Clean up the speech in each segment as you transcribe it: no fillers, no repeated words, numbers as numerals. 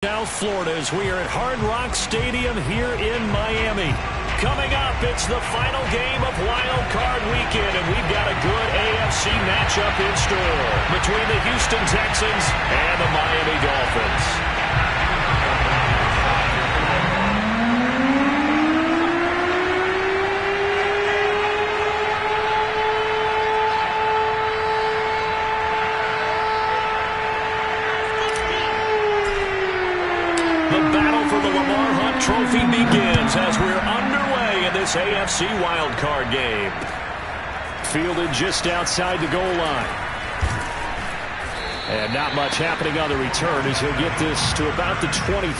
South Florida as we are at Hard Rock Stadium here in Miami. Coming up, it's the final game of Wild Card Weekend, and we've got a good AFC matchup in store between the Houston Texans and the Miami Dolphins. Trophy begins as we're underway in this AFC wildcard game. Fielded just outside the goal line. And not much happening on the return as he'll get this to about the 23.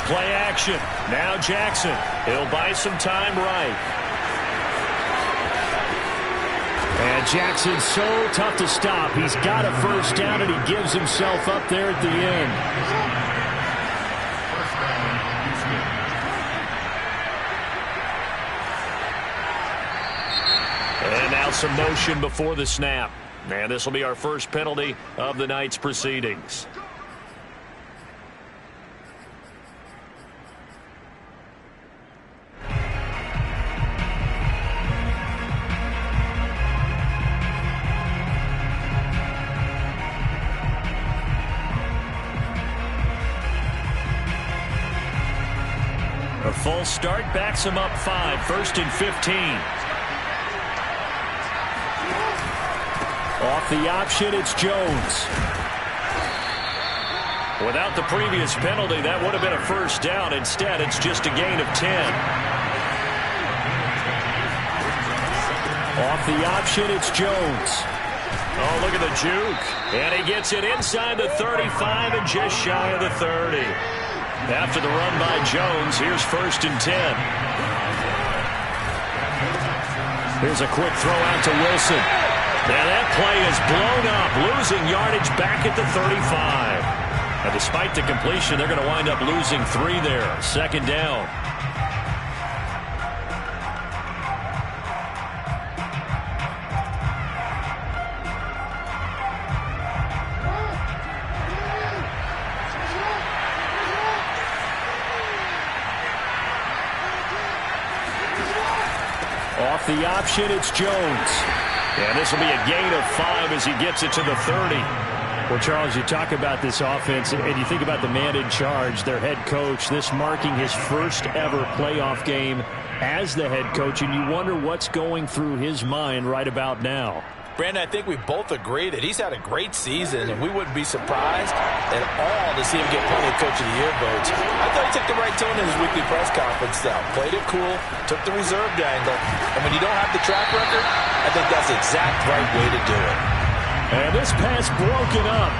Play action. Now Jackson. He'll buy some time right. And Jackson's so tough to stop. He's got a first down, and he gives himself up there at the end. And now some motion before the snap. And this will be our first penalty of the night's proceedings. A full start backs him up 5, 1st and 15. Off the option, it's Jones. Without the previous penalty, that would have been a first down. Instead, it's just a gain of 10. Off the option, it's Jones. Oh, look at the juke. And he gets it inside the 35 and just shy of the 30. After the run by Jones, here's 1st and 10. Here's a quick throw out to Wilson. Now that play is blown up, losing yardage back at the 35. Now, despite the completion, they're going to wind up losing 3 there. 2nd down. Off the option, it's Jones. And this will be a gain of 5 as he gets it to the 30. Well, Charles, you talk about this offense, and you think about the man in charge, their head coach, this marking his first ever playoff game as the head coach, and you wonder what's going through his mind right about now. Brandon, I think we both agree that he's had a great season, and we wouldn't be surprised at all to see him get plenty of Coach of the Year votes. I thought he took the right tone in his weekly press conference, though. Played it cool, took the reserved angle, and when you don't have the track record, I think that's the exact right way to do it. And this pass broken up.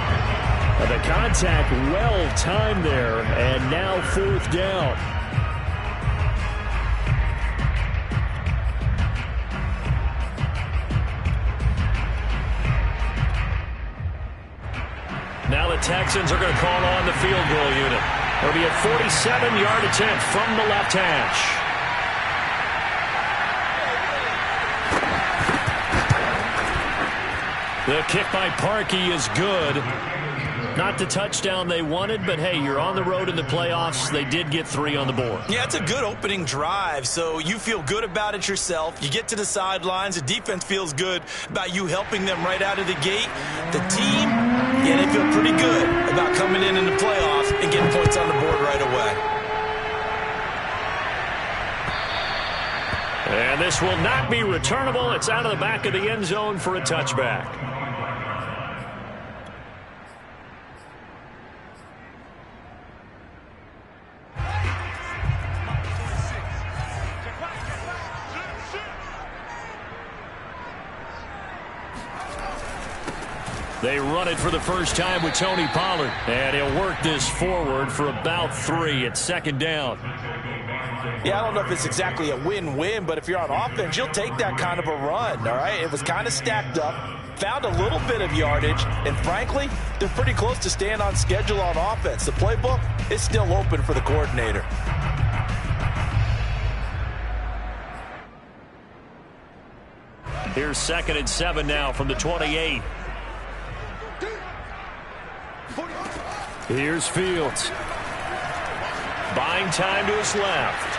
The contact well timed there, and now 4th down. Now the Texans are going to call on the field goal unit. It'll be a 47-yard attempt from the left hash. The kick by Parkey is good. Not the touchdown they wanted, but hey, you're on the road in the playoffs. They did get 3 on the board. Yeah, it's a good opening drive, so you feel good about it yourself. You get to the sidelines. The defense feels good about you helping them right out of the gate. The team, yeah, they feel pretty good about coming in the playoffs and getting points on the board right away. And this will not be returnable. It's out of the back of the end zone for a touchback. They run it for the first time with Tony Pollard. And he'll work this forward for about 3 at second down. Yeah, I don't know if it's exactly a win-win, but if you're on offense, you'll take that kind of a run, all right? It was kind of stacked up, found a little bit of yardage, and frankly, they're pretty close to staying on schedule on offense. The playbook is still open for the coordinator. Here's 2nd and 7 now from the 28. Here's Fields. Buying time to his left.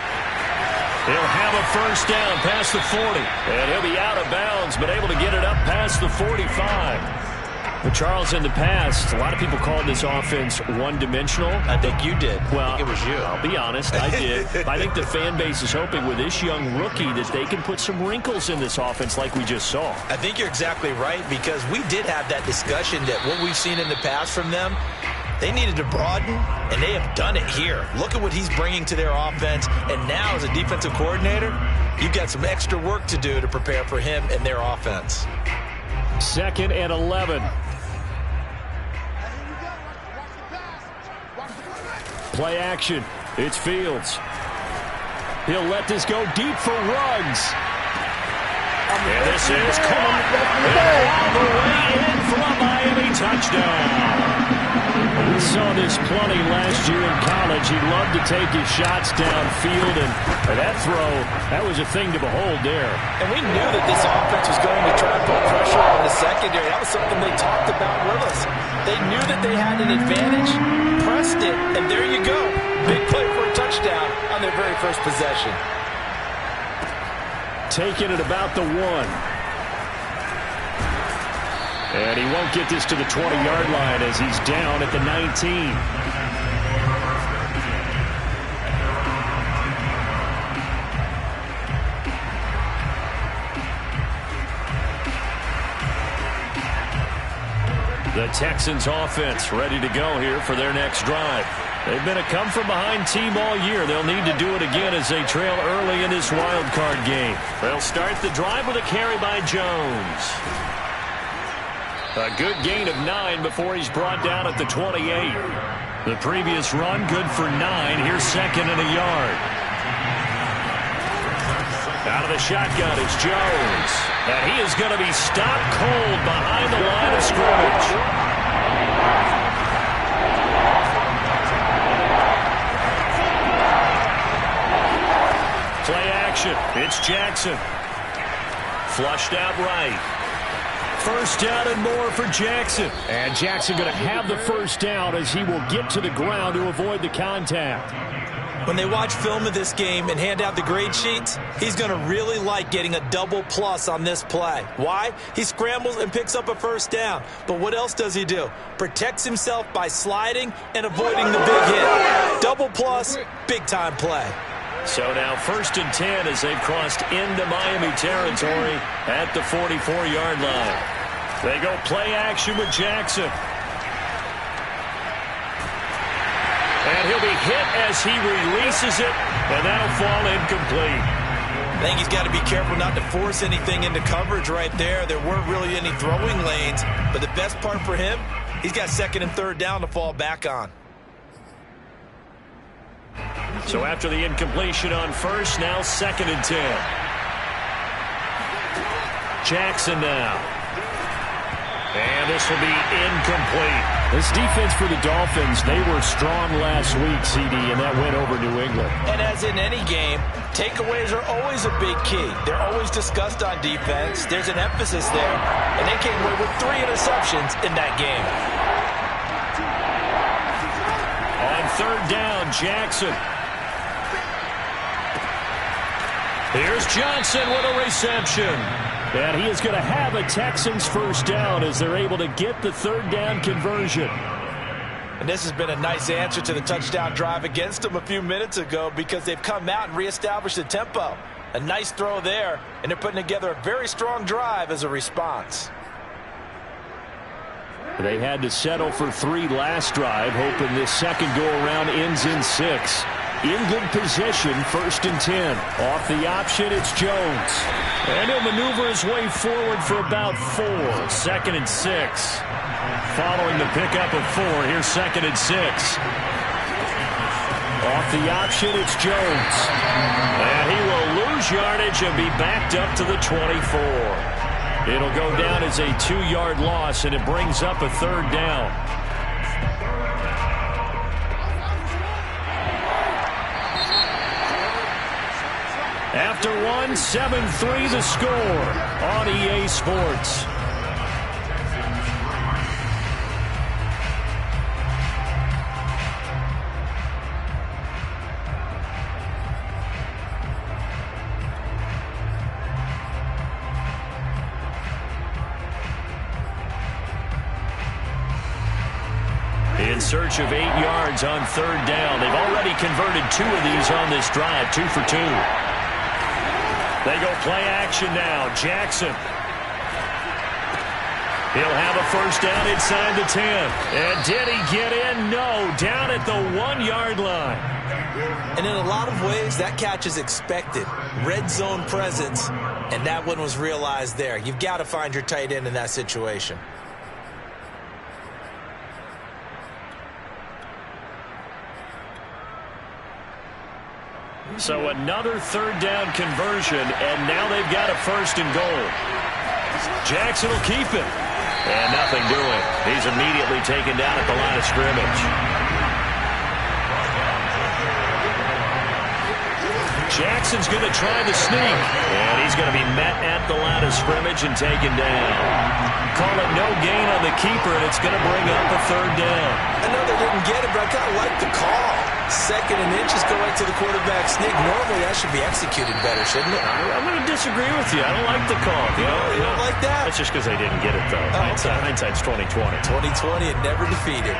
He'll have a first down past the 40. And he'll be out of bounds, but able to get it up past the 45. But Charles, in the past, a lot of people called this offense one-dimensional. I think you did. Well, I think it was you. I'll be honest, I did. I think the fan base is hoping with this young rookie that they can put some wrinkles in this offense like we just saw. I think you're exactly right, because we did have that discussion that what we've seen in the past from them, they needed to broaden, and they have done it here. Look at what he's bringing to their offense, and now as a defensive coordinator, you've got some extra work to do to prepare for him and their offense. 2nd and 11. Play action. It's Fields. He'll let this go deep for Ruggs. And this is coming all the way in for a Miami touchdown. We saw this plenty last year in college. He loved to take his shots downfield, and that throw, that was a thing to behold there. And we knew that this offense was going to try to put pressure on the secondary. That was something they talked about with us. They knew that they had an advantage, pressed it, and there you go. Big play for a touchdown on their very first possession. Taking it about the 1. And he won't get this to the 20-yard line as he's down at the 19. The Texans offense ready to go here for their next drive. They've been a come-from-behind team all year. They'll need to do it again as they trail early in this wild card game. They'll start the drive with a carry by Jones. A good gain of 9 before he's brought down at the 28. The previous run, good for 9. Here's 2nd and a yard. Out of the shotgun is Jones. And he is going to be stopped cold behind the line of scrimmage. Play action. It's Jackson. Flushed out right. First down and more for Jackson. And Jackson going to have the first down as he will get to the ground to avoid the contact. When they watch film of this game and hand out the grade sheets, he's going to really like getting a double plus on this play. Why? He scrambles and picks up a first down. But what else does he do? Protects himself by sliding and avoiding the big hit. Double plus, big-time play. So now 1st and 10 as they've crossed into Miami territory at the 44-yard line. They go play action with Jackson. And he'll be hit as he releases it, and that'll fall incomplete. I think he's got to be careful not to force anything into coverage right there. There weren't really any throwing lanes, but the best part for him, he's got 2nd and 3rd down to fall back on. So after the incompletion on 1st, now 2nd and 10. Jackson now. And this will be incomplete. This defense for the Dolphins, they were strong last week, CD, and that went over New England. And as in any game, takeaways are always a big key. They're always discussed on defense. There's an emphasis there, and they came away with 3 interceptions in that game. On 3rd down, Jackson. Here's Johnson with a reception. And he is going to have a Texans first down as they're able to get the 3rd down conversion. And this has been a nice answer to the touchdown drive against them a few minutes ago because they've come out and reestablished the tempo. A nice throw there, and they're putting together a very strong drive as a response. They had to settle for 3 last drive, hoping this second go-around ends in 6. In good position, 1st and 10. Off the option, it's Jones. And he'll maneuver his way forward for about 4. 2nd and 6. Following the pickup of 4, here's 2nd and 6. Off the option, it's Jones. And he will lose yardage and be backed up to the 24. It'll go down as a 2-yard loss, and it brings up a 3rd down. After 1, 7-3 the score on EA Sports. In search of 8 yards on 3rd down. They've already converted 2 of these on this drive, 2 for 2. They go play action now. Jackson. He'll have a 1st down inside the 10. And did he get in? No. Down at the 1-yard line. And in a lot of ways, that catch is expected. Red zone presence, and that one was realized there. You've got to find your tight end in that situation. So another 3rd down conversion, and now they've got a 1st and goal. Jackson will keep it. And nothing doing. He's immediately taken down at the line of scrimmage. Jackson's going to try the sneak. And he's going to be met at the line of scrimmage and taken down. Call it no gain on the keeper, and it's going to bring up a 3rd down. I know they didn't get it, but I kind of like the call. 2nd and inches, go right to the quarterback sneak. Normally, that should be executed better, shouldn't it? I'm going to disagree with you. I don't like the call. You don't like that? That's just because they didn't get it, though. Oh, Hindsight's 20/20. 20/20 and never defeated.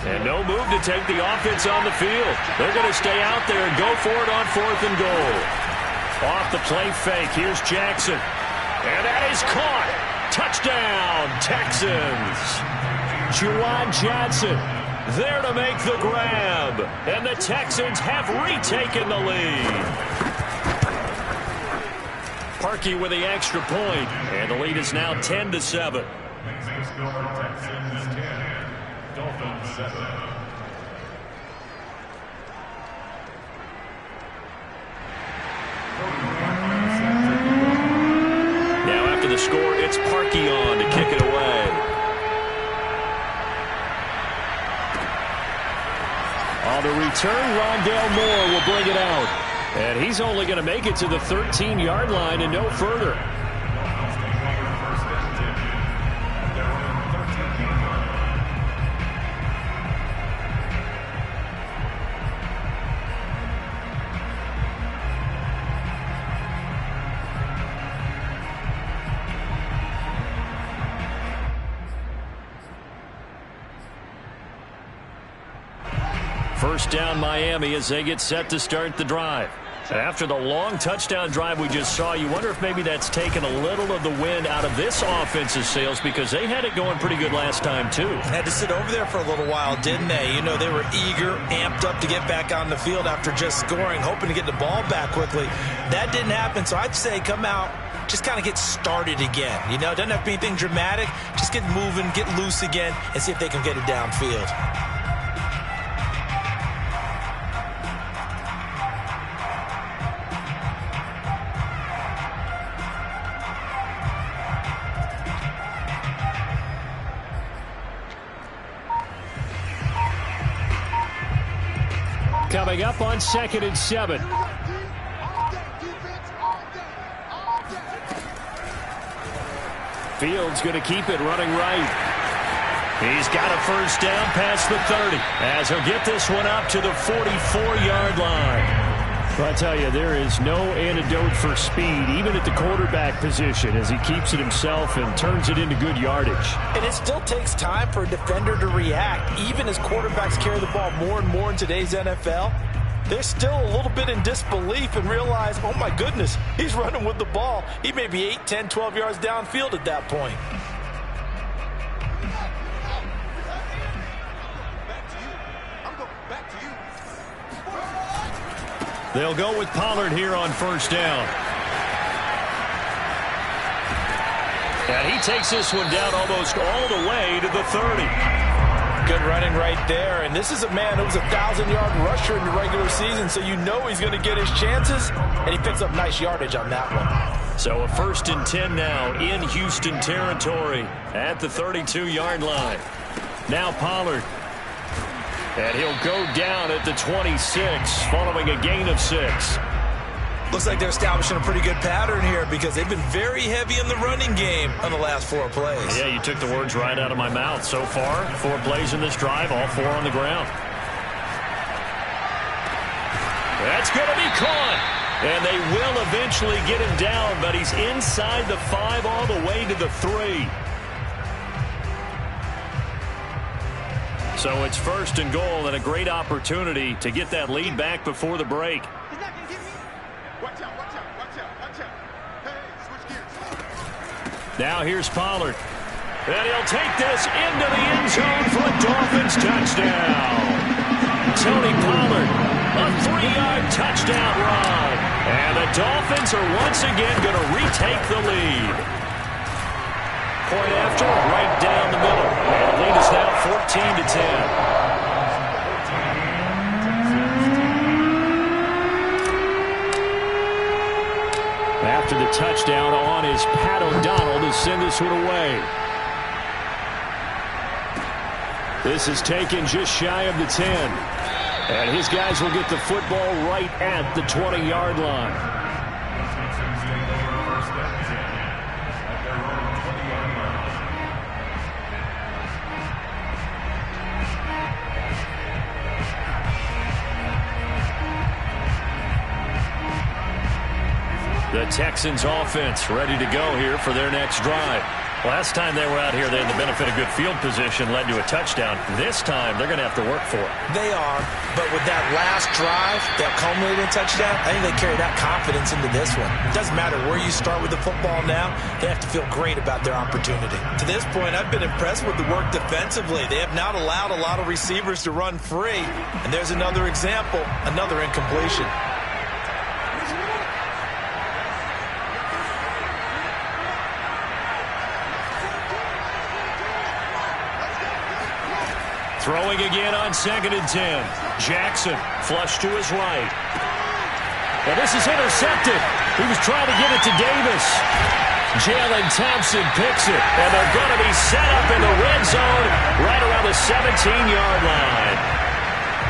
And no move to take the offense on the field. They're going to stay out there and go for it on 4th and goal. Off the play fake, here's Jackson. And that is caught. Touchdown, Texans. Juwan Johnson there to make the grab. And the Texans have retaken the lead. Parkey with the extra point. And the lead is now 10-7. Now after the score, it's Parkey on to kick it away. On the return, Rondale Moore will bring it out. And he's only going to make it to the 13-yard line and no further. First down Miami as they get set to start the drive. And after the long touchdown drive we just saw, you wonder if maybe that's taken a little of the wind out of this offense's sails because they had it going pretty good last time too. Had to sit over there for a little while, didn't they? You know, they were eager, amped up to get back on the field after just scoring, hoping to get the ball back quickly. That didn't happen, so I'd say come out, just kind of get started again. You know, doesn't have to be anything dramatic. Just get moving, get loose again, and see if they can get it downfield. Coming up on 2nd and 7. Fields going to keep it running right. He's got a first down past the 30 as he'll get this one up to the 44-yard line. Well, I tell you, there is no antidote for speed, even at the quarterback position, as he keeps it himself and turns it into good yardage. And it still takes time for a defender to react. Even as quarterbacks carry the ball more and more in today's NFL, they're still a little bit in disbelief and realize, oh my goodness, he's running with the ball. He may be 8, 10, 12 yards downfield at that point. They'll go with Pollard here on first down. And he takes this one down almost all the way to the 30. Good running right there. And this is a man who was a 1,000-yard rusher in the regular season, so you know he's going to get his chances, and he picks up nice yardage on that one. So a 1st and 10 now in Houston territory at the 32-yard line. Now Pollard. And he'll go down at the 26, following a gain of 6. Looks like they're establishing a pretty good pattern here because they've been very heavy in the running game on the last 4 plays. Yeah, you took the words right out of my mouth. So far, 4 plays in this drive, all 4 on the ground. That's going to be caught. And they will eventually get him down, but he's inside the 5 all the way to the 3. So it's 1st and goal and a great opportunity to get that lead back before the break. Now here's Pollard. And he'll take this into the end zone for a Dolphins touchdown. Tony Pollard, a 3-yard touchdown run. And the Dolphins are once again going to retake the lead. Point after, right down the middle. And the lead is now 14-10. After the touchdown on is Pat O'Donnell to send this one away. This is taken just shy of the 10. And his guys will get the football right at the 20-yard line. The Texans offense ready to go here for their next drive. Last time they were out here, they had the benefit of good field position, led to a touchdown. This time, they're going to have to work for it. They are, but with that last drive, that culminating touchdown, I think they carry that confidence into this one. It doesn't matter where you start with the football now, they have to feel great about their opportunity. To this point, I've been impressed with the work defensively. They have not allowed a lot of receivers to run free. And there's another example, another incompletion. Throwing again on 2nd and 10. Jackson flush to his right. And this is intercepted. He was trying to get it to Davis. Jalen Thompson picks it. And they're going to be set up in the red zone right around the 17-yard line.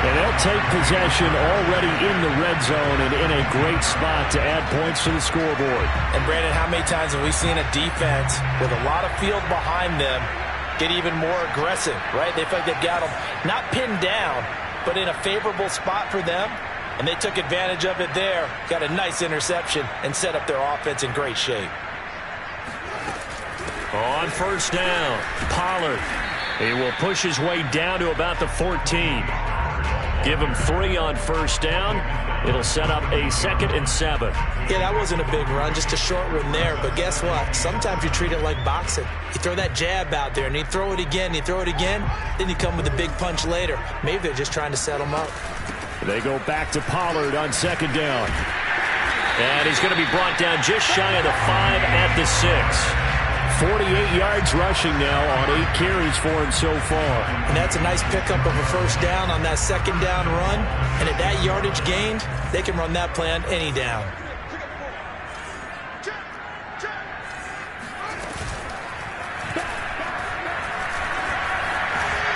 And they'll take possession already in the red zone and in a great spot to add points to the scoreboard. And Brandon, how many times have we seen a defense with a lot of field behind them get even more aggressive, right? They feel like they've got them not pinned down, but in a favorable spot for them, and they took advantage of it there, got a nice interception, and set up their offense in great shape. On first down, Pollard. He will push his way down to about the 14. Give him 3 on first down. It'll set up a 2nd and 7. Yeah, that wasn't a big run, just a short one there. But guess what? Sometimes you treat it like boxing. You throw that jab out there, and you throw it again, then you come with a big punch later. Maybe they're just trying to set him up. They go back to Pollard on 2nd down. And he's going to be brought down just shy of the 5 at the 6. 48 yards rushing now on 8 carries for him so far. And that's a nice pickup of a first down on that 2nd down run. And at that yardage gained, they can run that play on any down.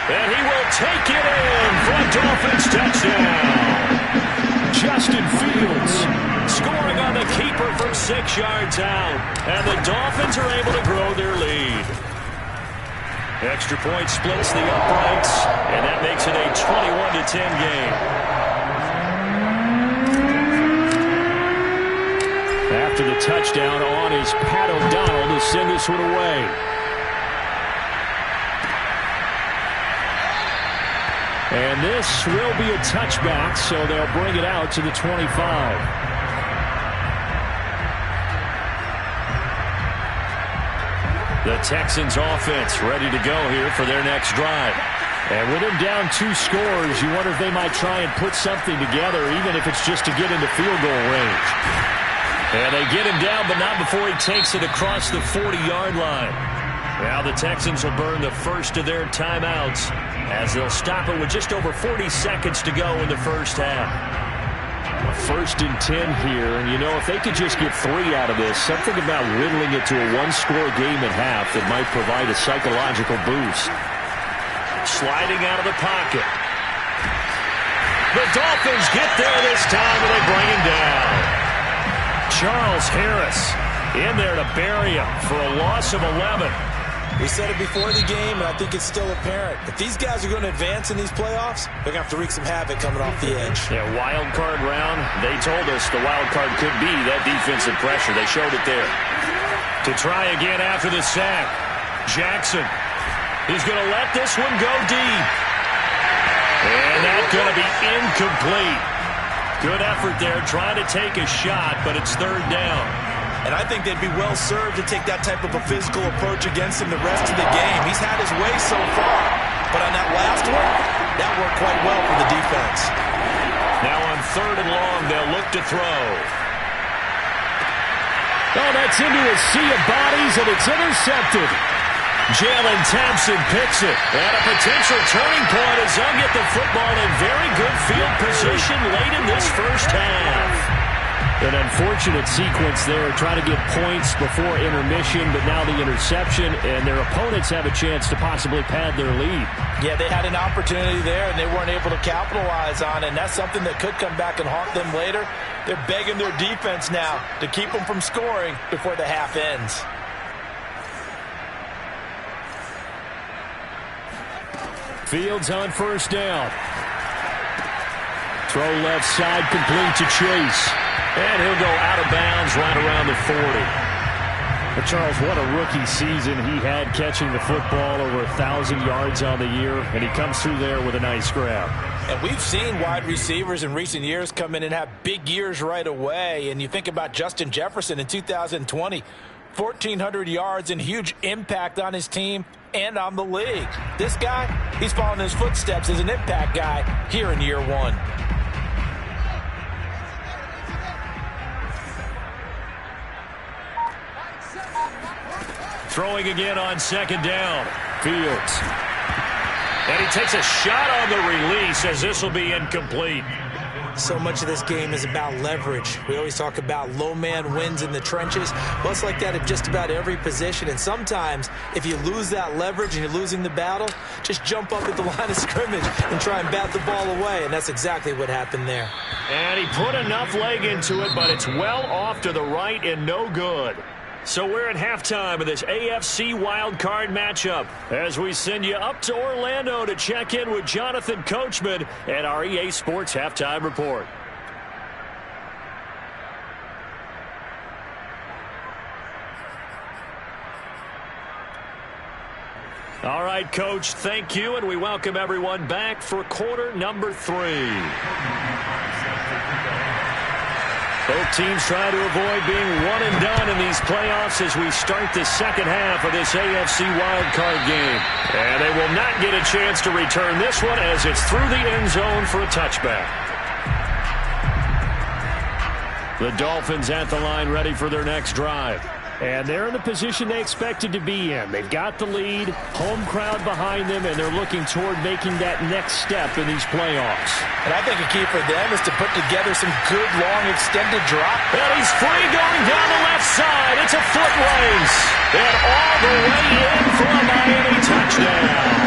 And he will take it in for a Dolphins touchdown. Justin Fields scoring on the keeper from 6 yards out. And the Dolphins are able to grow their lead. Extra point splits the uprights, and that makes it a 21-10 game. after the touchdown on is Pat O'Donnell to send this one away. And this will be a touchback, so they'll bring it out to the 25. The Texans offense ready to go here for their next drive. And with him down 2 scores, you wonder if they might try and put something together, even if it's just to get into field goal range. And they get him down, but not before he takes it across the 40-yard line. Now the Texans will burn the first of their timeouts as they'll stop it with just over 40 seconds to go in the first half. 1st and 10 here, and you know, if they could just get 3 out of this, something about whittling it to a 1-score game at half that might provide a psychological boost. Sliding out of the pocket. The Dolphins get there this time, and they bring him down. Charles Harris in there to bury him for a loss of 11. We said it before the game, and I think it's still apparent. If these guys are going to advance in these playoffs, they're going to have to wreak some havoc coming off the edge. Yeah, wild card round. They told us the wild card could be that defensive pressure. They showed it there. To try again after the sack. Jackson. He's going to let this one go deep. And that's going to be incomplete. Good effort there, trying to take a shot, but it's 3rd down. And I think they'd be well served to take that type of a physical approach against him the rest of the game. He's had his way so far. But on that last one, that worked quite well for the defense. Now on 3rd and long, they'll look to throw. Oh, that's into a sea of bodies, and it's intercepted. Jalen Thompson picks it. And a potential turning point as they'll get the football in very good field position late in this first half. An unfortunate sequence there, trying to get points before intermission, but now the interception, and their opponents have a chance to possibly pad their lead. Yeah, they had an opportunity there, and they weren't able to capitalize on it, and that's something that could come back and haunt them later. They're begging their defense now to keep them from scoring before the half ends. Fields on 1st down. Throw left side, complete to Chase. And he'll go out of bounds right around the 40. But Charles, what a rookie season he had, catching the football over 1,000 yards on the year, and he comes through there with a nice grab. And we've seen wide receivers in recent years come in and have big years right away. And you think about Justin Jefferson in 2020, 1,400 yards and huge impact on his team and on the league. This guy, he's following his footsteps as an impact guy here in year 1. Throwing again on 2nd down. Fields. And he takes a shot on the release as this will be incomplete. So much of this game is about leverage. We always talk about low man wins in the trenches. Well, it's like that at just about every position. And sometimes, if you lose that leverage and you're losing the battle, just jump up at the line of scrimmage and try and bat the ball away. And that's exactly what happened there. And he put enough leg into it, but it's well off to the right and no good. So we're at halftime of this AFC wildcard matchup as we send you up to Orlando to check in with Jonathan Coachman and our EA Sports Halftime Report. All right, Coach, thank you, and we welcome everyone back for quarter number 3. Both teams try to avoid being one and done in these playoffs as we start the second half of this AFC wildcard game. And they will not get a chance to return this one as it's through the end zone for a touchback. The Dolphins at the line ready for their next drive. And they're in the position they expected to be in. They've got the lead, home crowd behind them, and they're looking toward making that next step in these playoffs. And I think a key for them is to put together some good, long, extended drop. And he's free going down the left side. It's a foot race. And all the way in for a Miami touchdown.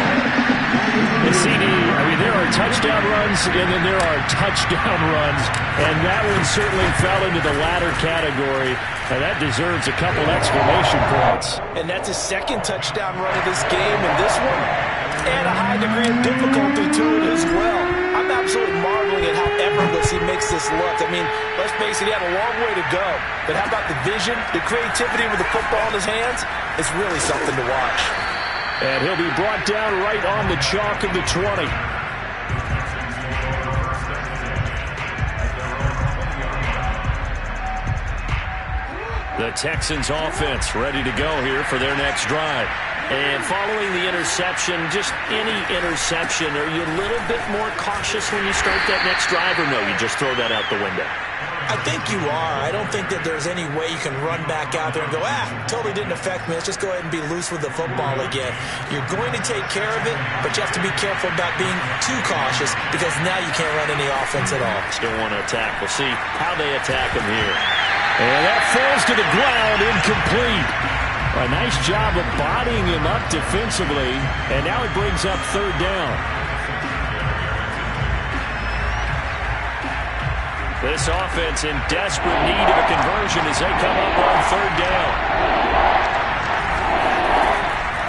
The CD, there are touchdown runs, and then there are touchdown runs. And that one certainly fell into the latter category. And that deserves a couple exclamation points. And that's his second touchdown run of this game. And this one, and a high degree of difficulty to it as well. I'm absolutely marveling at how effortless he makes this look. I mean, let's face it, he had a long way to go. But how about the vision, the creativity with the football in his hands? It's really something to watch. And he'll be brought down right on the chalk of the 20. The Texans offense ready to go here for their next drive. And following the interception, just any interception, are you a little bit more cautious when you start that next drive, or no, you just throw that out the window? I think you are. I don't think that there's any way you can run back out there and go, totally didn't affect me. Let's just go ahead and be loose with the football again. You're going to take care of it, but you have to be careful about being too cautious because now you can't run any offense at all. Still want to attack. We'll see how they attack him here. And that falls to the ground, incomplete. A nice job of bodying him up defensively, and now it brings up third down. This offense in desperate need of a conversion as they come up on third down.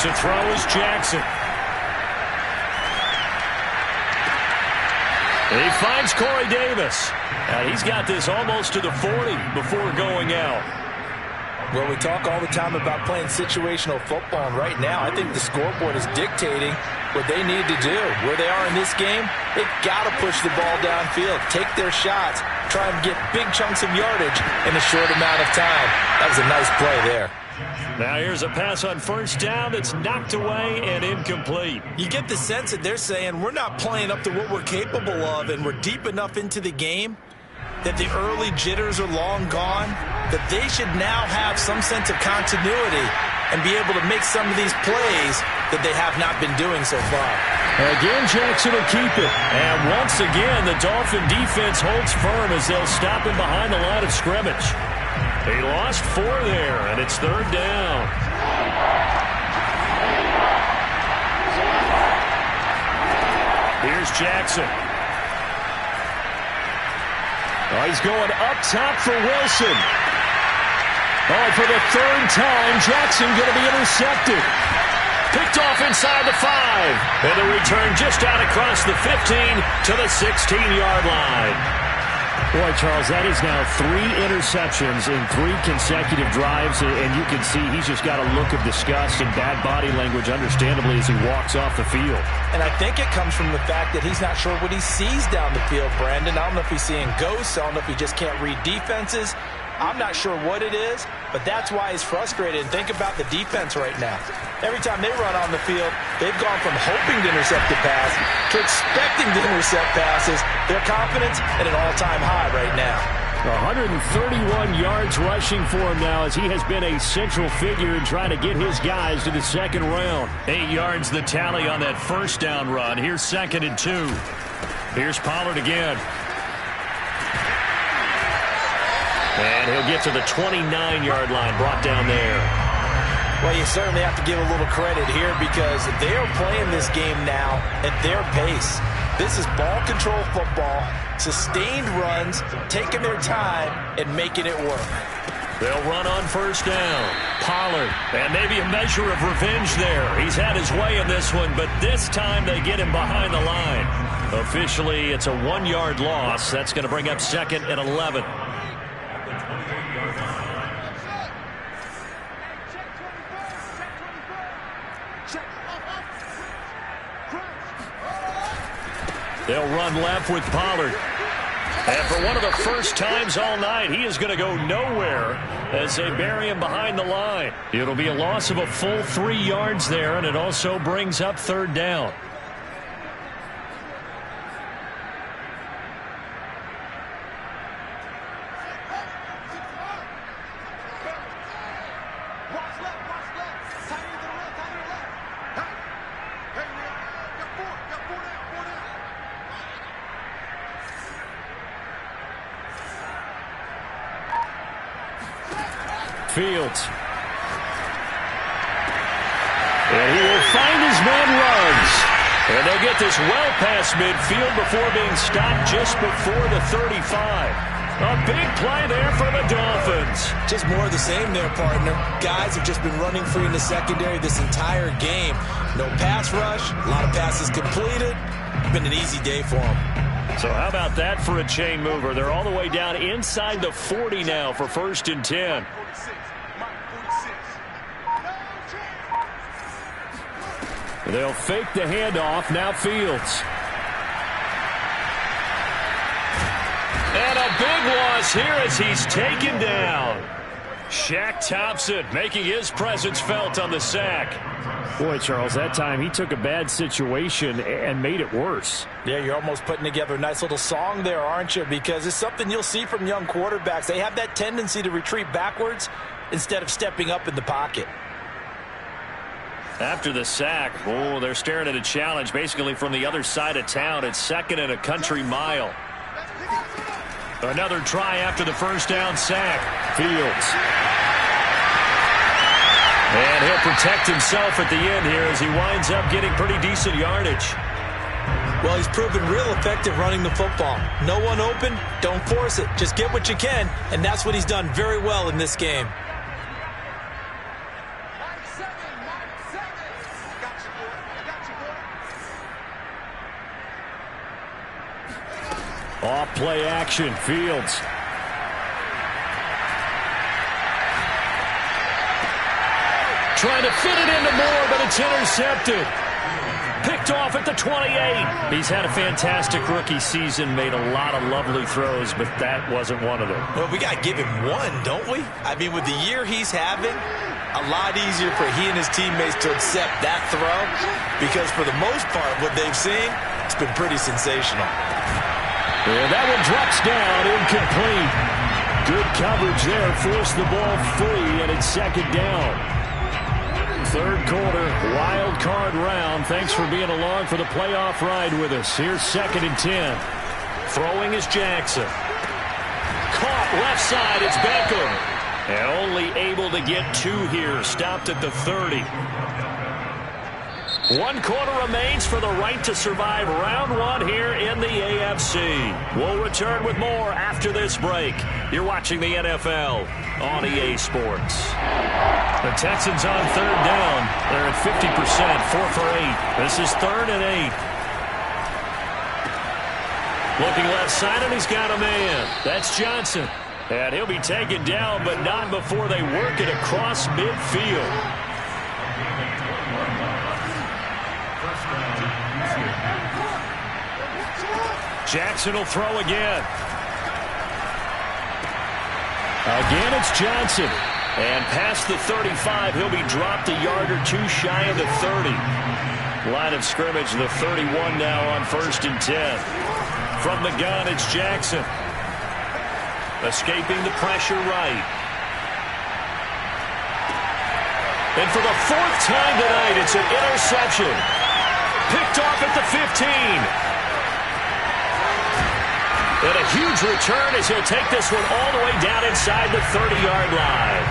To throw is Jackson. He finds Corey Davis. And he's got this almost to the 40 before going out. Well, we talk all the time about playing situational football, and right now I think the scoreboard is dictating what they need to do. Where they are in this game, they've got to push the ball downfield, take their shots, try and get big chunks of yardage in a short amount of time. That was a nice play there. Now here's a pass on first down that's knocked away and incomplete. You get the sense that they're saying we're not playing up to what we're capable of, and we're deep enough into the game that the early jitters are long gone, that they should now have some sense of continuity and be able to make some of these plays that they have not been doing so far. Again, Jackson will keep it. And once again, the Dolphin defense holds firm as they'll stop him behind the line of scrimmage. He lost 4 there, and it's third down. Here's Jackson. Oh, he's going up top for Wilson. Oh, for the third time, Jackson going to be intercepted. Picked off inside the 5. And the return just out across the 15 to the 16-yard line. Boy, Charles, that is now 3 interceptions in 3 consecutive drives, and you can see he's just got a look of disgust and bad body language, understandably, as he walks off the field. And I think it comes from the fact that he's not sure what he sees down the field, Brandon. I don't know if he's seeing ghosts. I don't know if he just can't read defenses. I'm not sure what it is, but that's why he's frustrated. And think about the defense right now. Every time they run on the field, they've gone from hoping to intercept the pass to expecting to intercept passes. Their confidence at an all-time high right now. 131 yards rushing for him now as he has been a central figure in trying to get his guys to the second round. 8 yards the tally on that first down run. Here's 2nd and 2. Here's Pollard again. And he'll get to the 29-yard line, brought down there. Well, you certainly have to give a little credit here because they are playing this game now at their pace. This is ball control football, sustained runs, taking their time, and making it work. They'll run on first down. Pollard, and maybe a measure of revenge there. He's had his way in this one, but this time they get him behind the line. Officially, it's a 1-yard loss. That's going to bring up 2nd and 11. They'll run left with Pollard. And for one of the first times all night, he is going to go nowhere as they bury him behind the line. It'll be a loss of a full 3 yards there, and it also brings up third down. Fields. And he will find his man runs. And they'll get this well past midfield before being stopped just before the 35. A big play there for the Dolphins. Just more of the same there, partner. Guys have just been running free in the secondary this entire game. No pass rush, a lot of passes completed. It's been an easy day for them. So how about that for a chain mover? They're all the way down inside the 40 now for 1st and 10. They'll fake the handoff. Now Fields. And a big loss here as he's taken down. Shaq Thompson making his presence felt on the sack. Boy, Charles, that time he took a bad situation and made it worse. Yeah, you're almost putting together a nice little song there, aren't you? Because it's something you'll see from young quarterbacks. They have that tendency to retreat backwards instead of stepping up in the pocket. After the sack, oh, they're staring at a challenge basically from the other side of town. It's 2nd and a country mile. Another try after the first down sack. Fields. And he'll protect himself at the end here as he winds up getting pretty decent yardage. Well, he's proven real effective running the football. No one open, don't force it. Just get what you can, and that's what he's done very well in this game. Off play action, Fields. Trying to fit it into Moore, but it's intercepted. Picked off at the 28. He's had a fantastic rookie season, made a lot of lovely throws, but that wasn't one of them. Well, we got to give him one, don't we? I mean, with the year he's having, a lot easier for he and his teammates to accept that throw because for the most part, what they've seen, it's been pretty sensational. Yeah, that one drops down, incomplete. Good coverage there, forced the ball free, and it's 2nd down. 3rd quarter, wild card round. Thanks for being along for the playoff ride with us. Here's 2nd and 10. Throwing is Jackson. Caught left side, it's Beckham. And only able to get 2 here, stopped at the 30. 1 quarter remains for the right to survive round 1 here in the AFC. We'll return with more after this break. You're watching the NFL on EA Sports. The Texans on 3rd down. They're at 50%, 4 for 8. This is 3rd and 8. Looking left side, and he's got a man. That's Johnson. And he'll be taken down, but not before they work it across midfield. Jackson will throw again. Again, it's Johnson. And past the 35, he'll be dropped a yard or 2 shy of the 30. Line of scrimmage, the 31 now on 1st and 10. From the gun, it's Jackson. Escaping the pressure right. And for the 4th time tonight, it's an interception. Picked off at the 15. And a huge return as he'll take this one all the way down inside the 30-yard line.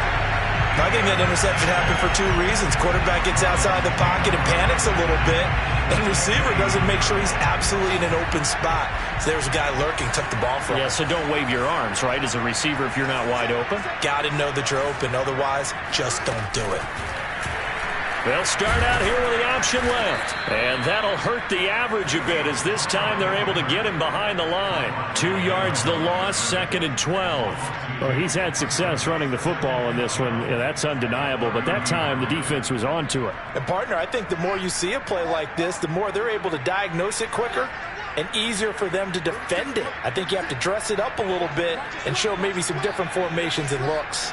I think that interception happened for 2 reasons. Quarterback gets outside the pocket and panics a little bit. And receiver doesn't make sure he's absolutely in an open spot. So there's a guy lurking, took the ball from him. Yeah, so don't wave your arms, right, as a receiver if you're not wide open. Got to know that you're open. Otherwise, just don't do it. They'll start out here with the option left. And that'll hurt the average a bit as this time they're able to get him behind the line. 2 yards the loss, 2nd and 12. Well, he's had success running the football in this one. Yeah, that's undeniable. But that time the defense was on to it. And, partner, I think the more you see a play like this, the more they're able to diagnose it quicker and easier for them to defend it. I think you have to dress it up a little bit and show maybe some different formations and looks.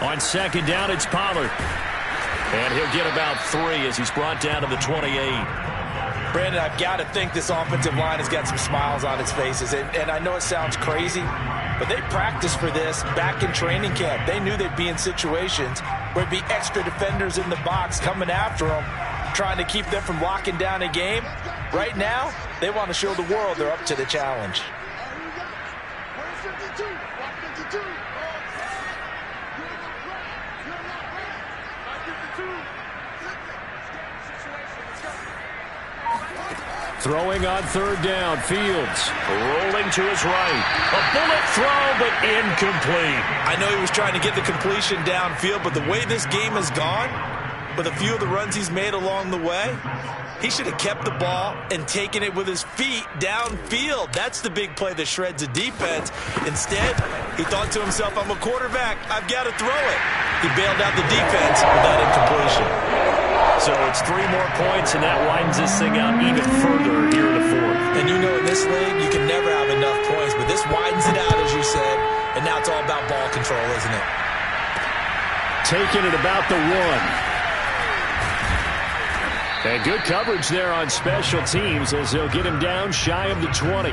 On 2nd down, it's Pollard. And he'll get about 3 as he's brought down to the 28. Brandon, I've got to think this offensive line has got some smiles on its faces. And I know it sounds crazy, but they practiced for this back in training camp. They knew they'd be in situations where there'd be extra defenders in the box coming after them, trying to keep them from locking down a game. Right now, they want to show the world they're up to the challenge. Throwing on 3rd down, Fields rolling to his right. A bullet throw, but incomplete. I know he was trying to get the completion downfield, but the way this game has gone, with a few of the runs he's made along the way. He should have kept the ball and taken it with his feet downfield. That's the big play that shreds a defense. Instead, he thought to himself, I'm a quarterback. I've got to throw it. He bailed out the defense with that incompletion. So it's 3 more points, and that widens this thing out even further here in the fourth. And you know in this league, you can never have enough points, but this widens it out, as you said, and now it's all about ball control, isn't it? Taking it about the 1. And good coverage there on special teams as they'll get him down shy of the 20.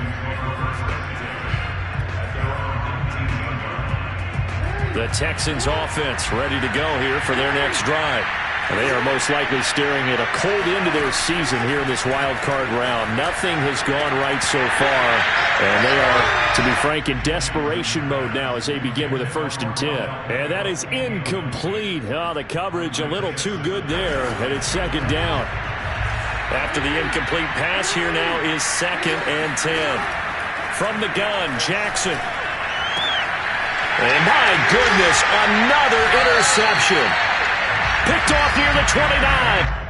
The Texans offense ready to go here for their next drive. They are most likely staring at a cold end to their season here in this wild card round. Nothing has gone right so far, and they are, to be frank, in desperation mode now as they begin with a 1st and 10. And that is incomplete. Oh, the coverage a little too good there, and it's 2nd down. After the incomplete pass, here now is 2nd and 10. From the gun, Jackson. And my goodness, another interception. Picked off near the 29.